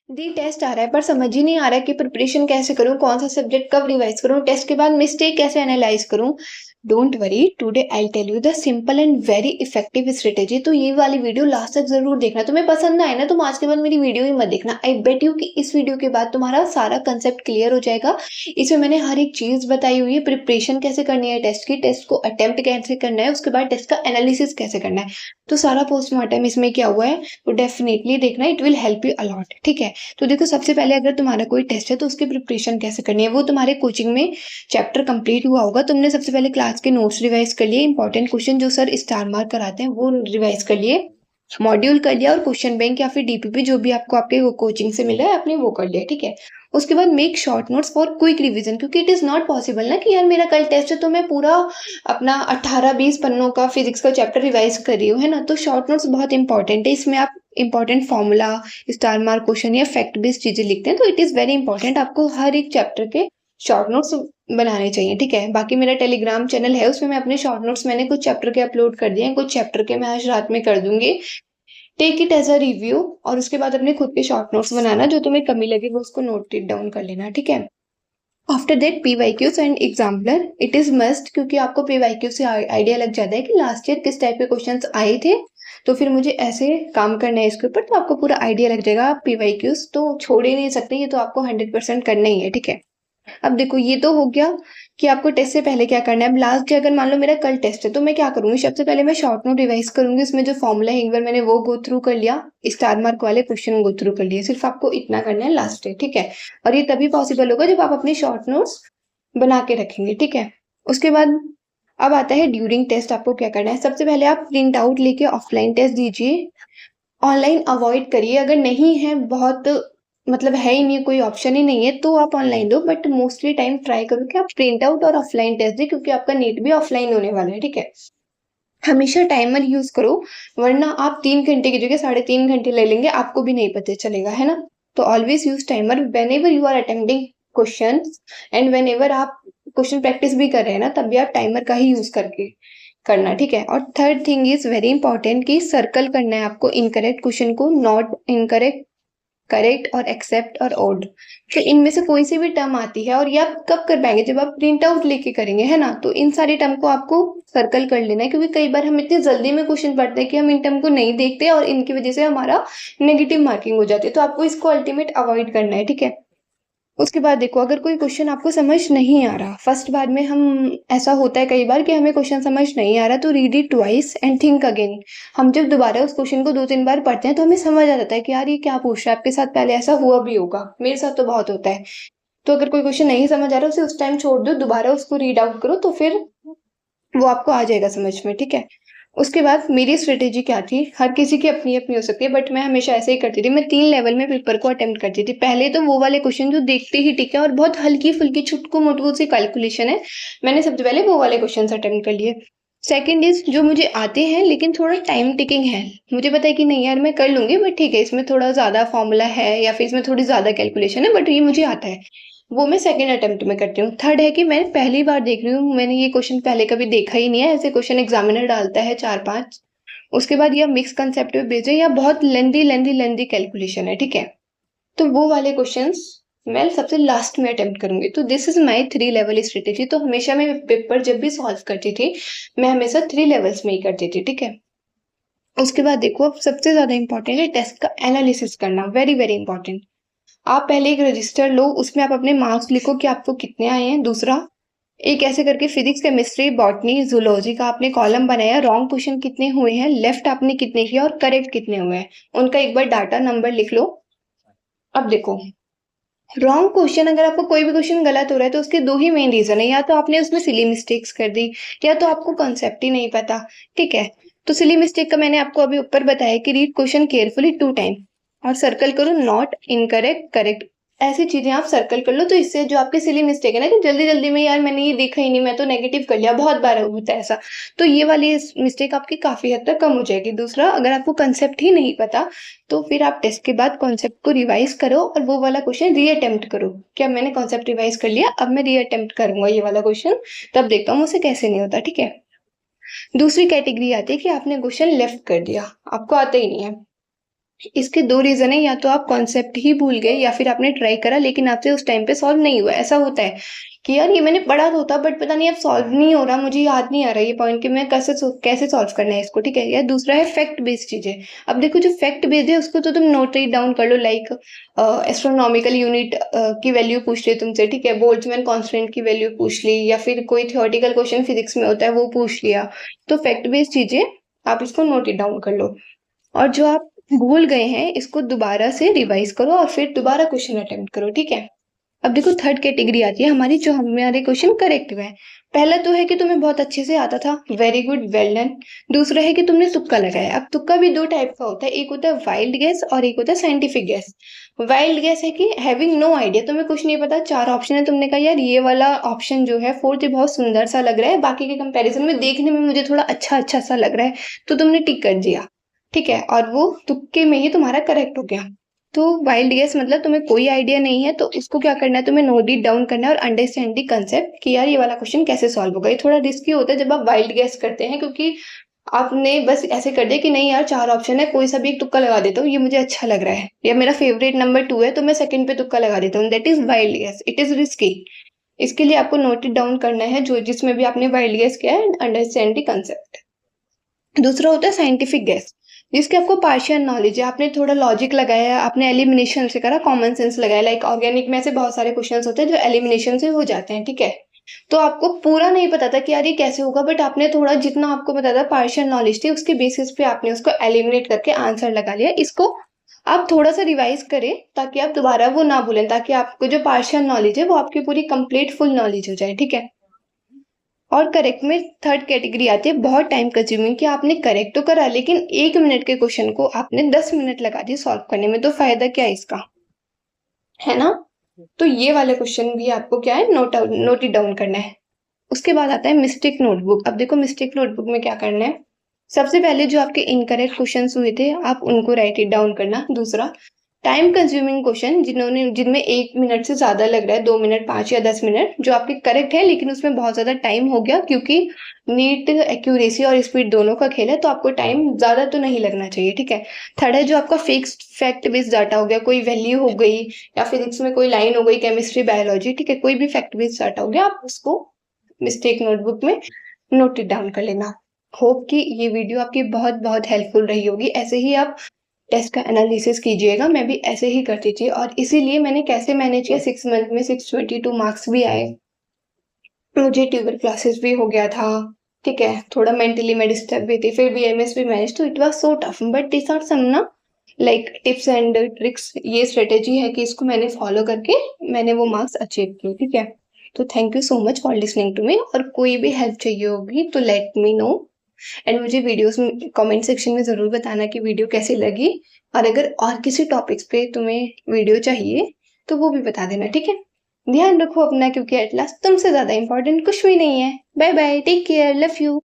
दी test आ रहा है पर समझ ही नहीं आ रहा है कि प्रिपरेशन कैसे करूँ, कौन सा सब्जेक्ट कब रिवाइज करूँ, टेस्ट के बाद मिस्टेक कैसे एनालाइज करूँ। Don't worry, today I tell you the simple and very effective strategy. तो ये वाली वीडियो लास्ट तक जरूर देखना। तुम्हें पसंद ना आए ना, तुम आज के बाद मेरी वीडियो ही मत देखना। आई बेट यू कि इस वीडियो के बाद तुम्हारा सारा कंसेप्ट क्लियर हो जाएगा। इसमें मैंने हर एक चीज बताई हुई है, प्रिपरेशन कैसे करनी है टेस्ट की, टेस्ट को अटेम्प्ट कैसे करना है, उसके बाद टेस्ट का एनालिसिस कैसे करना है। तो सारा पोस्टमार्टम इसमें क्या हुआ है, तो डेफिनेटली देखना, it will help you a lot. ठीक है, तो देखो सबसे पहले अगर तुम्हारा कोई टेस्ट है तो उसकी प्रिपरेशन कैसे करनी है। वो तुम्हारे कोचिंग में चैप्टर कंप्लीट हुआ होगा, तुमने सबसे पहले क्लास के नोट्स रिवाइज कर लिए, इंपॉर्टेंट क्वेश्चन जो सर स्टार मार्क कराते हैं वो रिवाइज कर लिए, मॉड्यूल कर लिया, और क्वेश्चन बैंक या फिर डीपीपी जो भी आपको आपके कोचिंग से मिला है आपने वो कर लिया। ठीक है, उसके बाद make short notes for quick revision, क्योंकि इट इज नॉट पॉसिबल ना कि यार मेरा कल टेस्ट है तो मैं पूरा अपना 18-20 पन्नों का फिजिक्स का चैप्टर रिवाइज कर रही हूँ, है ना। तो शॉर्ट नोट्स बहुत इंपॉर्टेंट है, इसमें आप important formula, star mark question या फैक्ट बेस्ड चीजें लिखते हैं, तो इट इज वेरी इंपॉर्टेंट। आपको हर एक चैप्टर के शॉर्ट नोट्स बनाने चाहिए। ठीक है, बाकी मेरा टेलीग्राम चैनल है, उसमें मैं अपने शॉर्ट नोट्स मैंने कुछ चैप्टर के अपलोड कर दिए हैं, कुछ चैप्टर के मैं आज रात में कर दूंगी। Take it as a review, और उसके बाद अपने खुद के शॉर्ट नोट्स बनाना, जो तुम्हें कमी लगेगी उसको नोट इट डाउन कर लेना। ठीक है, after that PYQs and exemplar, it is must, क्योंकि आपको पीवाईक्यू से आइडिया लग जाता है कि लास्ट ईयर किस टाइप के क्वेश्चंस आए थे, तो फिर मुझे ऐसे काम करना है इसके ऊपर, तो आपको पूरा आइडिया लग जाएगा। आप पीवाईक्यूज तो छोड़ ही नहीं सकते, ये तो आपको 100% करना ही है। ठीक है, अब देखो ये तो हो गया कि आपको टेस्ट से पहले क्या करना है। अब लास्ट डे अगर मान लो मेरा कल टेस्ट है तो मैं क्या करूंगी, सबसे पहले मैं शॉर्ट नोट रिवाइज करूंगी, उसमें जो फॉर्मूला है एक बार मैंने वो गो थ्रू कर लिया, स्टार मार्क वाले क्वेश्चन गो थ्रू कर लिए। सिर्फ आपको इतना करना है लास्ट डे। ठीक है, और ये तभी पॉसिबल होगा जब आप अपने शॉर्ट नोट्स बना के रखेंगे। ठीक है, उसके बाद अब आता है ड्यूरिंग टेस्ट आपको क्या करना है। सबसे पहले आप प्रिंट आउट लेके ऑफलाइन टेस्ट दीजिए, ऑनलाइन अवॉइड करिए। अगर नहीं है, बहुत मतलब है ही नहीं, कोई ऑप्शन ही नहीं है, तो आप ऑनलाइन दो, बट मोस्टली टाइम ट्राई करो कि आप प्रिंट आउट और ऑफलाइन टेस्ट दें, क्योंकि आपका नीट भी ऑफलाइन होने वाला है। ठीक है, हमेशा टाइमर यूज करो, वरना आप 3 घंटे की जगह 3.5 घंटे ले लेंगे, आपको भी नहीं पता चलेगा, है ना। तो always use timer whenever you are attempting question, and whenever आप क्वेश्चन प्रैक्टिस भी कर रहे हैं ना, तब भी आप टाइमर का ही यूज करके करना। ठीक है, और third thing is very important कि सर्कल करना है आपको इनकरेक्ट क्वेश्चन को, नॉट इनकरेक्ट, करेक्ट और एक्सेप्ट और ओड। तो इनमें से कोई सी भी टर्म आती है, और ये आप कब कर पाएंगे, जब आप प्रिंट आउट लेके करेंगे, है ना। तो इन सारी टर्म को आपको सर्कल कर लेना है, क्योंकि कई बार हम इतनी जल्दी में क्वेश्चन पढ़ते हैं कि हम इन टर्म को नहीं देखते, और इनकी वजह से हमारा नेगेटिव मार्किंग हो जाती है। तो आपको इसको अल्टीमेट अवॉइड करना है। ठीक है, उसके बाद देखो, अगर कोई क्वेश्चन आपको समझ नहीं आ रहा, फर्स्ट बार में हम, ऐसा होता है कई बार कि हमें क्वेश्चन समझ नहीं आ रहा, तो read it twice and think again. हम जब दोबारा उस क्वेश्चन को 2-3 बार पढ़ते हैं तो हमें समझ आ जाता है कि यार ये क्या पूछ रहा है। आपके साथ पहले ऐसा हुआ भी होगा, मेरे साथ तो बहुत होता है। तो अगर कोई क्वेश्चन नहीं समझ आ रहा, उसे उस टाइम छोड़ दो, दोबारा उसको रीड आउट करो, तो फिर वो आपको आ जाएगा समझ में। ठीक है, उसके बाद मेरी स्ट्रेटेजी क्या थी, हर किसी की अपनी अपनी हो सकती है, बट मैं हमेशा ऐसे ही करती थी। मैं 3 लेवल में पेपर को अटेम्प्ट करती थी। पहले तो वो वाले क्वेश्चन जो देखते ही टिक है और बहुत हल्की फुल्की छुटकू मुटकू सी कैलकुलेशन है, मैंने सबसे पहले वो वाले क्वेश्चन अटेम्प्ट कर लिए। सेकंड इज जो मुझे आते हैं लेकिन थोड़ा टाइम टिकिंग है, मुझे पता है कि नहीं यार मैं कर लूंगी, बट ठीक है इसमें थोड़ा ज्यादा फॉर्मूला है या फिर इसमें थोड़ी ज्यादा कैलकुलेशन है, बट ये मुझे आता है, वो मैं सेकंड अटेम्प्ट में करती हूँ। थर्ड है कि मैं पहली बार देख रही हूँ, मैंने ये क्वेश्चन पहले कभी देखा ही नहीं है, ऐसे क्वेश्चन एग्जामिनर डालता है 4-5। उसके बाद या मिक्स कंसेप्ट में बेस्ड है या बहुत लेंदी लेंदी लेंदी कैलकुलेशन है। ठीक है, तो वो वाले क्वेश्चंस मैं सबसे लास्ट में अटेम्प्ट करूंगी। तो this is my 3 level strategy. तो हमेशा मैं पेपर जब भी सॉल्व करती थी, मैं हमेशा 3 लेवल्स में ही करती थी। ठीक है, उसके बाद देखो, अब सबसे ज्यादा इंपॉर्टेंट है टेस्ट का एनालिसिस करना, वेरी वेरी इंपॉर्टेंट। आप पहले एक रजिस्टर लो, उसमें आप अपने मार्क्स लिखो कि आपको कितने आए हैं। दूसरा, एक ऐसे करके फिजिक्स, केमिस्ट्री, बॉटनी, जूलॉजी का आपने कॉलम बनाया, रॉन्ग क्वेश्चन कितने हुए हैं, लेफ्ट आपने कितने किया और करेक्ट कितने हुए हैं, उनका एक बार डाटा नंबर लिख लो। अब देखो, रॉन्ग क्वेश्चन, अगर आपको कोई भी क्वेश्चन गलत हो रहा है तो उसके 2 ही मेन रीजन है, या तो आपने उसमें सिली मिस्टेक्स कर दी, या तो आपको कॉन्सेप्ट ही नहीं पता। ठीक है, तो सिली मिस्टेक का मैंने आपको अभी ऊपर बताया कि रीड क्वेश्चन केयरफुली 2 टाइम, और सर्कल करो नॉट, इनकरेक्ट, करेक्ट, ऐसी चीजें आप सर्कल कर लो। तो इससे जो आपके सिली मिस्टेक है ना कि जल्दी जल्दी में यार मैंने ये देखा ही नहीं, मैं तो नेगेटिव कर लिया, बहुत बार होता है ऐसा, तो ये वाली मिस्टेक आपकी काफी हद तक कम हो जाएगी। दूसरा, अगर आपको कंसेप्ट ही नहीं पता, तो फिर आप टेस्ट के बाद कॉन्सेप्ट को रिवाइज करो और वो वाला क्वेश्चन रीअटेम्प्ट करो। क्या मैंने कॉन्सेप्ट रिवाइज कर लिया, अब मैं रीअटेम्प्ट करूंगा ये वाला क्वेश्चन, तब देखता हूँ मुझसे कैसे नहीं होता। ठीक है, दूसरी कैटेगरी आती है कि आपने क्वेश्चन लेफ्ट कर दिया, आपको आता ही नहीं है, इसके 2 रीज़न है, या तो आप कॉन्सेप्ट ही भूल गए या फिर आपने ट्राई करा लेकिन आपसे उस टाइम पे सॉल्व नहीं हुआ। ऐसा होता है कि यार ये मैंने पढ़ा तो था बट पता नहीं अब सॉल्व नहीं हो रहा, मुझे याद नहीं आ रहा ये पॉइंट कि मैं कैसे सॉल्व करना है इसको, ठीक है? या दूसरा है फैक्ट बेस्ड चीज़ें। अब देखो जो फैक्ट बेस्ड है उसको तो तुम नोट ही डाउन कर लो, लाइक एस्ट्रोनॉमिकल यूनिट की वैल्यू पूछ रही है तुमसे, ठीक है? बोल्ट्जमैन कांस्टेंट की वैल्यू पूछ ली या फिर कोई थ्योरेटिकल क्वेश्चन फिजिक्स में होता है वो पूछ लिया। तो फैक्ट बेस्ड चीज़ें आप इसको नोट इट डाउन कर लो। और जो आप भूल गए हैं इसको दोबारा से रिवाइज करो और फिर दोबारा क्वेश्चन अटेम्प्ट करो, ठीक है? अब देखो थर्ड कैटेगरी आती है हमारी, जो हमारे क्वेश्चन करेक्ट हुए हैं। पहला तो है कि तुम्हें बहुत अच्छे से आता था, वेरी गुड, वेल डन। दूसरा है कि तुमने तुक्का लगाया। अब तुक्का भी 2 टाइप का होता है, एक होता है वाइल्ड गेस और एक होता है साइंटिफिक गेस। वाइल्ड गेस है कि हैविंग नो आइडिया, तुम्हें कुछ नहीं पता, 4 ऑप्शन है, तुमने कहा यार ये वाला ऑप्शन जो है फोर्थ ये बहुत सुंदर सा लग रहा है, बाकी के कंपैरिजन में देखने में मुझे थोड़ा अच्छा सा लग रहा है, तो तुमने टिक कर दिया, ठीक है? और वो तुक्के में ही तुम्हारा करेक्ट हो गया। तो वाइल्ड गेस मतलब तुम्हें कोई आइडिया नहीं है, तो इसको क्या करना है, तुम्हें नोट इट डाउन करना है और अंडरस्टैंड दी कंसेप्ट कि यार ये वाला क्वेश्चन कैसे सॉल्व होगा। ये थोड़ा रिस्की होता है जब आप वाइल्ड गेस करते हैं, क्योंकि आपने बस ऐसे कर दिया कि नहीं यार 4 ऑप्शन है, कोई सा भी एक तुक्का लगा देता हूँ, ये मुझे अच्छा लग रहा है, या मेरा फेवरेट नंबर 2 है तो मैं सेकंड पे तुक्का लगा देता हूँ। That is wild guess, it is risky. इसके लिए आपको नोट इट डाउन करना है जो जिसमें भी आपने वाइल्ड गेस किया है, अंडरस्टैंड दी कंसेप्ट। दूसरा होता है साइंटिफिक गेस, जिसकी आपको पार्शियल नॉलेज है, आपने थोड़ा लॉजिक लगाया, आपने एलिमिनेशन से करा, कॉमन सेंस लगाया, लाइक ऑर्गेनिक में ऐसे बहुत सारे क्वेश्चंस होते हैं जो एलिमिनेशन से हो जाते हैं, ठीक है? तो आपको पूरा नहीं पता था कि यार ये कैसे होगा, बट आपने थोड़ा जितना आपको पता था, पार्शियल नॉलेज थी, उसके बेसिस पे आपने उसको एलिमिनेट करके आंसर लगा लिया। इसको आप थोड़ा सा रिवाइज करें ताकि आप दोबारा वो ना भूलें, ताकि आपको जो पार्शियल नॉलेज है वो आपकी पूरी कंप्लीट फुल नॉलेज हो जाए, ठीक है? और करेक्ट में थर्ड कैटेगरी आती है बहुत टाइम कंज्यूमिंग, कि आपने करेक्ट तो करा लेकिन 1 मिनट के क्वेश्चन को आपने 10 मिनट लगा दिए सॉल्व करने में, तो फायदा क्या है इसका, है ना? तो ये वाले क्वेश्चन भी आपको क्या है, नोट इट डाउन करना है। उसके बाद आता है मिस्टेक नोटबुक। अब देखो मिस्टेक नोटबुक में क्या करना है, सबसे पहले जो आपके इनकरेक्ट क्वेश्चंस हुए थे आप उनको राइट इट डाउन करना। दूसरा, टाइम कंज्यूमिंग क्वेश्चन जिनमें 1 मिनट से ज़्यादा लग रहा है, 2 मिनट, 5 या 10 मिनट, जो आपके करेक्ट है लेकिन उसमें बहुत ज़्यादा टाइम हो गया, क्योंकि नीट एक्यूरेसी और स्पीड दोनों का खेल है, तो आपको टाइम ज़्यादा तो नहीं लगना चाहिए, ठीक है? थर्ड है जो आपका फिक्स्ड फैक्ट बेस्ड डाटा हो गया, कोई वैल्यू हो गई या फिजिक्स में कोई लाइन हो गई, केमिस्ट्री, बायोलॉजी, ठीक है? कोई भी फैक्ट बेस्ड डाटा हो गया, आप उसको मिस्टेक नोटबुक में नोट इट डाउन कर लेना। होप कि ये वीडियो आपकी बहुत बहुत हेल्पफुल रही होगी। ऐसे ही आप टेस्ट का एनालिसिस कीजिएगा, मैं भी ऐसे ही करती थी और इसीलिए मैंने कैसे मैनेज किया, 6 मंथ में 622 मार्क्स भी आए, मुझे ट्यूबर क्लासेस भी हो गया था, ठीक है? थोड़ा मेंटली मैं डिस्टर्ब भी थी, फिर बीएमएस भी मैनेज, तो it was so tough, but this are some ना लाइक टिप्स एंड ट्रिक्स। ये स्ट्रेटेजी है कि इसको मैंने फॉलो करके मैंने वो मार्क्स अचीव किए, ठीक है? तो thank you so much for listening to me, और कोई भी हेल्प चाहिए होगी तो लेट मी नो, एंड मुझे वीडियोस में कमेंट सेक्शन में ज़रूर बताना कि वीडियो कैसी लगी, और अगर और किसी टॉपिक्स पे तुम्हें वीडियो चाहिए तो वो भी बता देना, ठीक है? ध्यान रखो अपना, क्योंकि एट लास्ट तुमसे ज़्यादा इंपॉर्टेंट कुछ भी नहीं है। Bye bye, take care, love you.